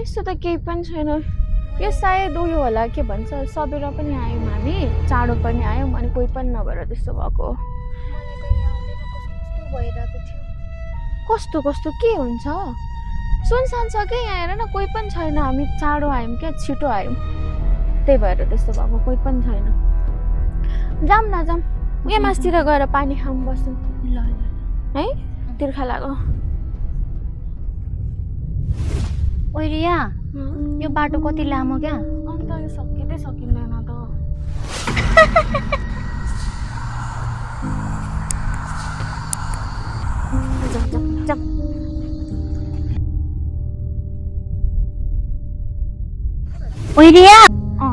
यस्तो त केही पनि छैन यो सायद उयो होला के भन्छ सबेर पनि आयौँ हामी चाँडो पनि आयौँ अनि कोही पनि नभएर त्यस्तो भएको कस्तो कस्तो के हुन्छ सुनसान छ कि यहाँ हेर न कोही पनि छैन हामी चाँडो आयौँ क्या छिटो आयौँ त्यही भएर त्यस्तो भएको कोही पनि छैन जाऊँ न जाऊँ यहाँ मासतिर गएर पानी खाऊँ बसौँ ल है तिर्खा लाग्यो ओइ रिया यो बाटो कति लामो क्या अन्त यो सकिँदै सकिँदैन त ओइ रिया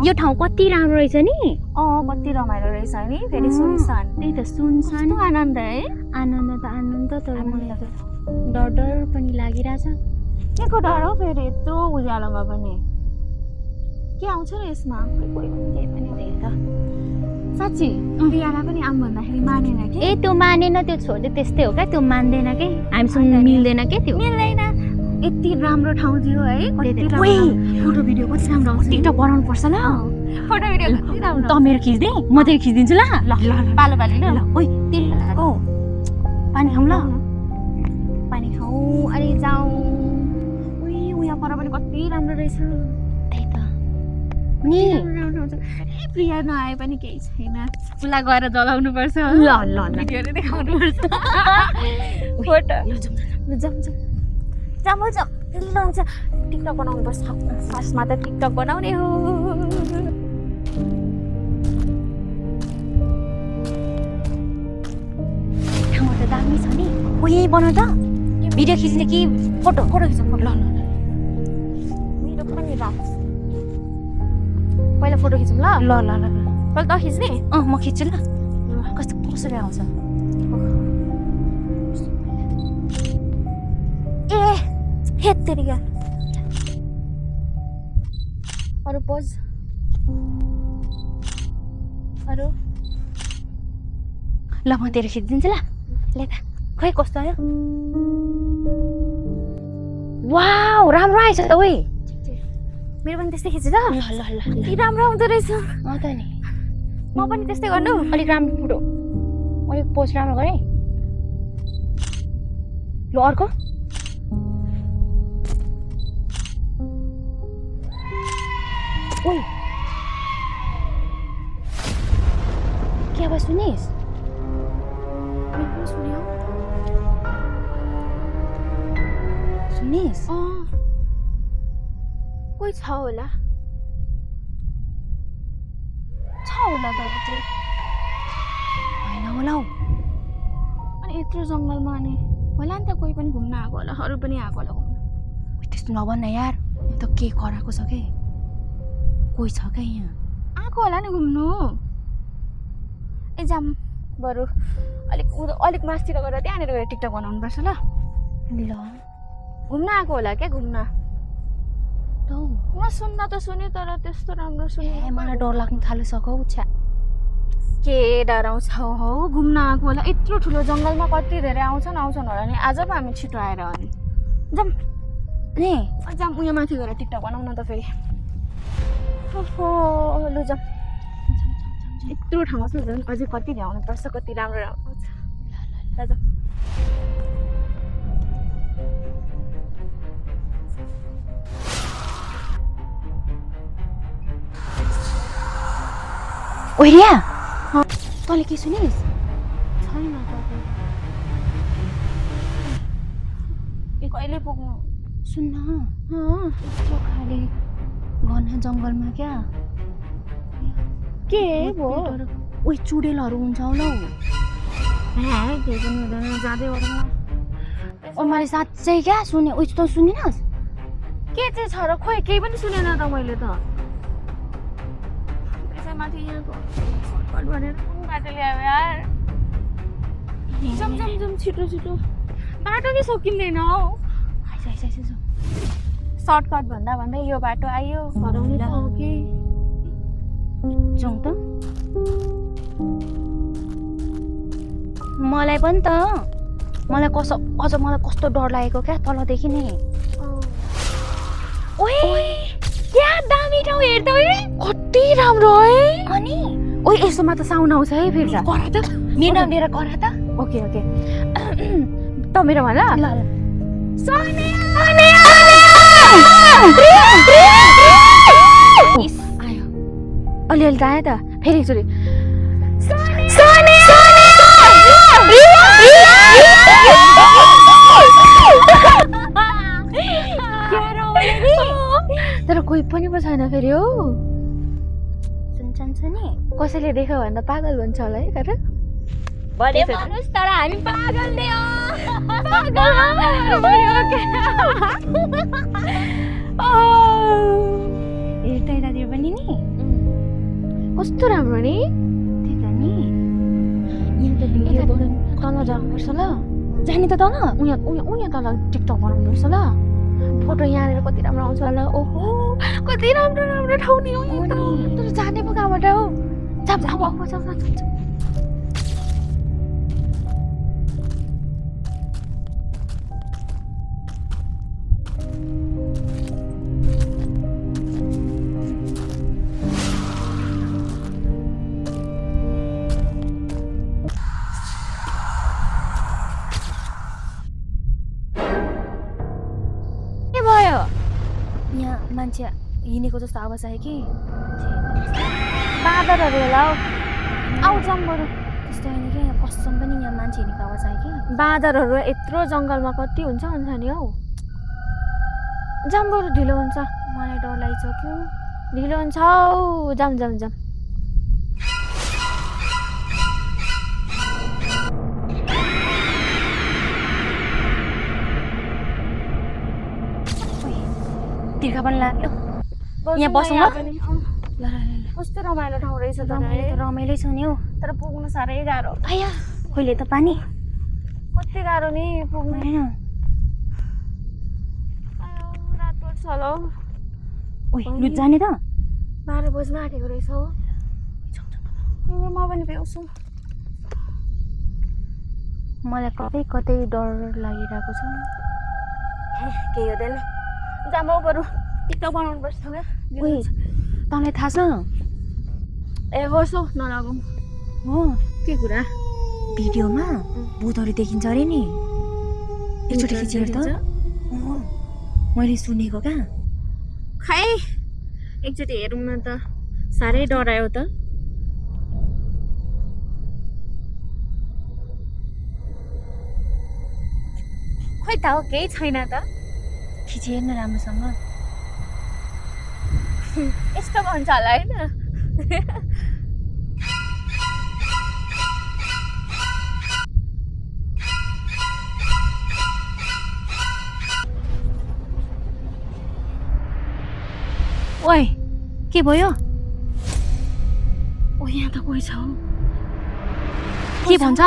यो ठाउँ कति राम्रो रहेछ नि कति रमाइलो रहेछ नि फेरि सुनसान त्यही त सुनसान कस्तो आनन्द है आनन्द तर मलाई त डर डर पनि लागिरहेछ के को डर हो फेरि यत्रो उज्यालोमा पनि के आउँछ र यसमा कोही पनि केही पनि त्यही त साँच्ची रियालाई पनि आऊँ भन्दाखेरि मानेन कि ए त्यो मानेन त्यो छोडे त्यस्तै हो क्या त्यो मान्दैन के हामीसँग मिल्दैन के त्यो मिल्दैन यति राम्रो ठाउँ थियो है फोटो भिडियो कति राम्रो आउँछ टिकटक बनाउनु पर्छ ल फोटो भिडियो कति राम्रो त मेरो खिच्दे म तेरो खिचिदिन्छु ल ल पालो पालो ल ओइ तेरो पानी खाऊँ ल पानी खाऊ अनि जाउँ उयो पर पनि कति राम्रो रहेछ त्यही त नि प्रिया नआए पनि केही छैन उसलाई गएर जलाउनु पर्छ ल ल भिडियोले देखाउनु पर्छ फोटो जाउँ टिकटक बनाउनु पर्छ फर्स्टमा त टिकटक बनाउने हो ठाउँ त दामी छ नि ओ यही बनाउ त भिडियो खिच्ने कि फोटो खिचौँ ल मेरो पनि राख पहिला फोटो खिचौँ ल पहिला त खिच्ने म खिच्छु ल कस्तो कसरी आउँछ ए हेत तेरिका अरू पोज अरू ल म तेरो खिचिदिन्छु ल ले त खै कस्तो आयो वाउ राम्रो आएछ त ओइ मेरो पनि त्यस्तै खिच ल ल के राम्रो आउँदो रहेछ त नि म पनि त्यस्तै गर्नु अलिक राम्रो फोटो अलिक पोज राम्रो गरेँ ल अर्को ओइ के आवाज सुनिस् सुनिस् कोही छ होला त होइन होला हौ अनि यत्रो जङ्गलमा अनि होला नि त कोही पनि घुम्न आएको होला अरू पनि आएको होला घुम्न त्यस्तो नभन्न यार यो त के कराएको छ के कोही छ क्या यहाँ आएको होला नि घुम्नु ए जाम बरु अलिक मासतिर गएर त्यहाँनिर गएर टिकटक बनाउनु पर्छ ल घुम्न आएको होला क्या घुम्न म सुन्न त सुने तर त्यस्तो राम्रो सुने मलाई डर लाग्नु थालिसक्यो छ्या के डराउँछ हौ घुम्न आएको होला यत्रो ठुलो जङ्गलमा कति धेरै आउँछन् होला नि आज पो हामी छिटो आएर अनि जाम उयो माथि गएर टिकटक बनाउन त फेरि लु जाम यत्रो ठाउँ छ झन् अझै कति ल्याउनु पर्छ कति राम्रो राम्रो छ ल ओइ रिया तँले के सुनिस् छैन कहिले पुग्नु सुन्न यत्रो खाली घना जङ्गलमा क्या के हो ओइ चुडेलहरू हुन्छ होला हौ केही पनि हुँदैन जाँदै गरौँ ओ मैले साँच्चै क्या सुने उयो त सुनिनस् के चाहिँ छ र खोइ केही पनि सुनेन त मैले त माथि यहाँको सर्टकट भनेर कुन बाटो ल्यायो यार जाम छिटो बाटो नै सकिँदैन हौ सर्टकट भन्दा यो बाटो आयो हराउने त हो कि जाउँ त मलाई पनि त मलाई अझ मलाई कस्तो डर लागेको क्या तलदेखि नै ओए क्या दामी ठाउँ हेर त ओए कति राम्रो है अनि ओइ यसोमा त साउन्ड आउँछ है फेरि करा त मेरो नाम लिएर करा त ओके ओके त मेरो भन ल आयो अलिअलि त आयो त फेरि एकचोटि तर कोही पनि पो छैन फेरि हो सुन्छन् नि कसैले देख्यो भने त पागल भन्छ होला है तर भने भन्नुस् तर हामी पागल नै हो हेर्दै दाजु पनि नि कस्तो राम्रो नि त्यही त नि यहाँ त भिडियो तल जानुपर्छ ल जाने त तल उहाँ तल टिकटक बनाउनुपर्छ ल फोटो यहाँनिर कति राम्रो आउँछ होला ओहो कति राम्रो राम्रो ठाउँ नि हो यो त तर जाने पो कहाँबाट हो जाम अब जाम के भयो यहाँ मान्छे हिँडेको जस्तो आवाज आयो कि बाँदरहरू होला हौ आउ जाम बरु त्यस्तो होइन कि यहाँ कसम पनि यहाँ मान्छे हिँडेको आवाज आयो कि बाँदरहरू यत्रो जङ्गलमा कति हुन्छ नि हौ जाम बरु ढिलो हुन्छ मलाई डर लागिसक्यो ढिलो हुन्छ हौ जाम जाम जाम तिर्खा पनि लाग्यो यहाँ बसौँ ल ल कस्तो रमाइलो ठाउँ रहेछ त रमाइलो छ नि हौ तर पुग्नु साह्रै गाह्रो आया खोइले त पानी कति गाह्रो नि पुग्नु होइन रात पर्छ होला हौ ओइ लु जाने त 12 बज्न आँटेको रहेछ हो म पनि भ्याउँछु मलाई कतै कतै डर लागिरहेको छ केही हुँदैन जाम हौ बरु टिकटक बनाउनु पर्छ क्या ओइ तँलाई थाहा छ ए होस् हौ नलागौँ हो के कुरा भिडियोमा भूतहरू देखिन्छ अरे नि एकचोटि खिचेर त मैले सुनेको क्या खै एकचोटि हेरौँ न त साह्रै डरायो त खोइ त हो केही छैन त खिचेर न राम्रोसँग यस्तो भन्छ होला होइन ओइ के भयो ओ यहाँ त कोही छ हौ के भन्छ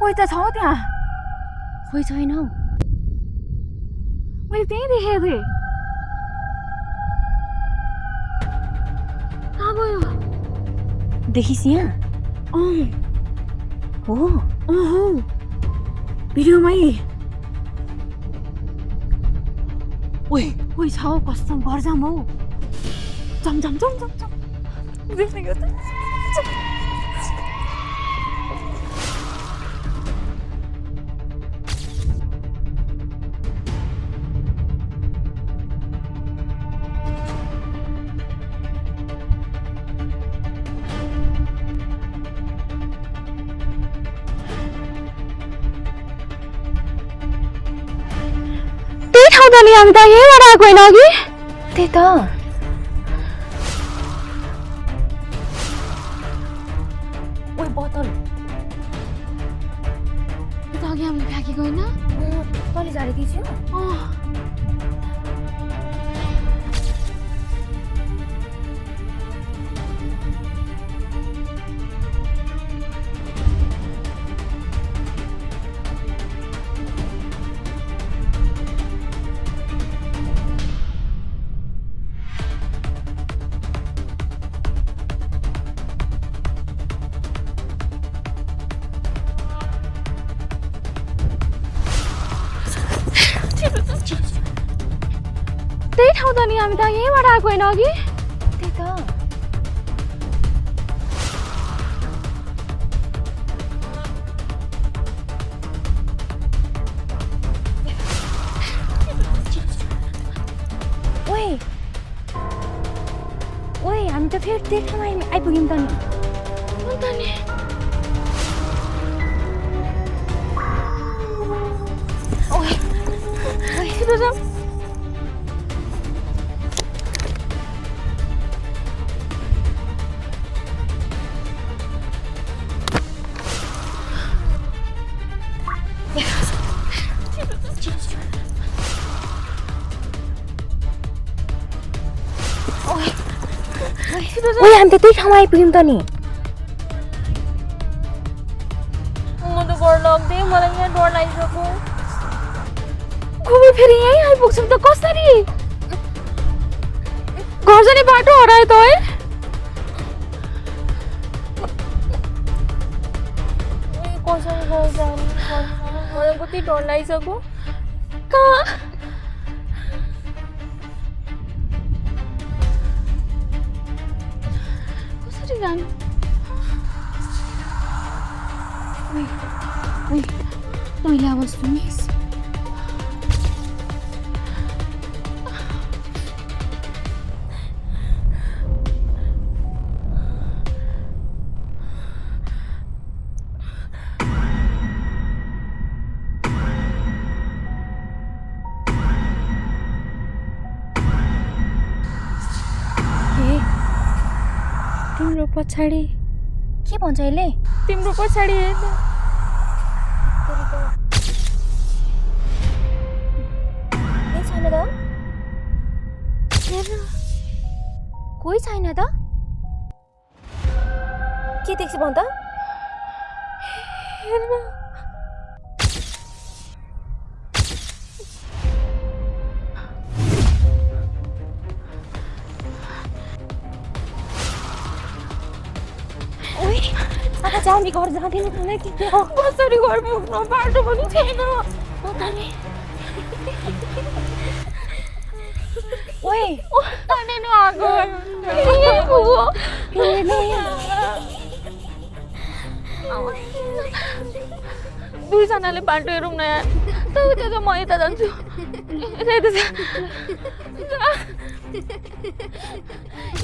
कोही त छ हौ त्यहाँ खोइ छैन हौ मैले त्यहीँ देखेको थिएँ कहाँ गयो देखिस् यहाँ हो हो भिडियोमै ओइ कोही छ हौ कसम घर जाम हौ जाम जाम जाम जाम जाम देख्ने गयो त हामी त यहीँबाट आएको होइन अघि त्यही त ओइ बोतल त अघि हामीले फ्याँकेको होइन तैँले झारेको थियो त्यही ठाउँ त नि हामी त यहीँबाट आएको होइन अघि त्यही त ओए ओए हामी त फेरि त्यही ठाउँमा आइपुग्यौँ त नि अन्त नि ओए छिटो जाऊ ओए हामी त त्यही ठाउँमा आइपुग्यौँ त नि म त घर लाग्दै मलाई यहाँ डर लागिसक्यो खोइ फेरि यहीँ आइपुग्छौँ त कसरी घर जाने बाटो हरायो त है कसरी घर जाने मलाई कति डर लागिसक्यो कहाँ कसरी जाने ओए तैँले अब सुनिस् तिम्रो पछाडि के भन्छ यसले तिम्रो पछाडि हेर्न केही छैन त हेर्न कोही छैन त के देख्छ भन् त हेर्न ओए अब चाहिँ हामी घर जाँदैन मलाई के हो कसरी घर पुग्नु बाटो पनि छैन ओए अनि नि आगो यही पुग्यो दुईजनाले बाटो हेरौँ न यार त उता त म यता जान्छु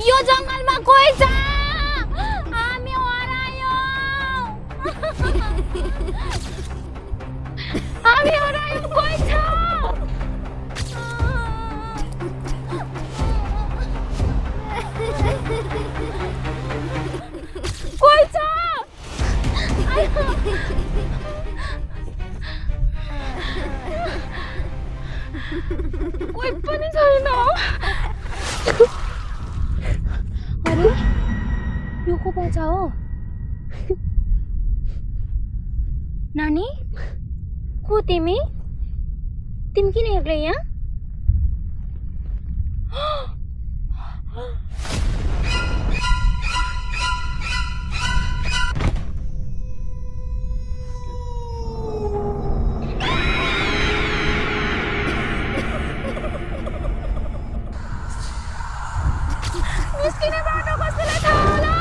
यो जङ्गलमा कोही छ हामी हरायो हामी हरायो कोही छ कोही छ कोही पनि छैन अरे यो को बच्चा हो नानी को तिमी तिमी किन एक्लै यहाँ निस्किने बाटो कसैलाई थाहा होला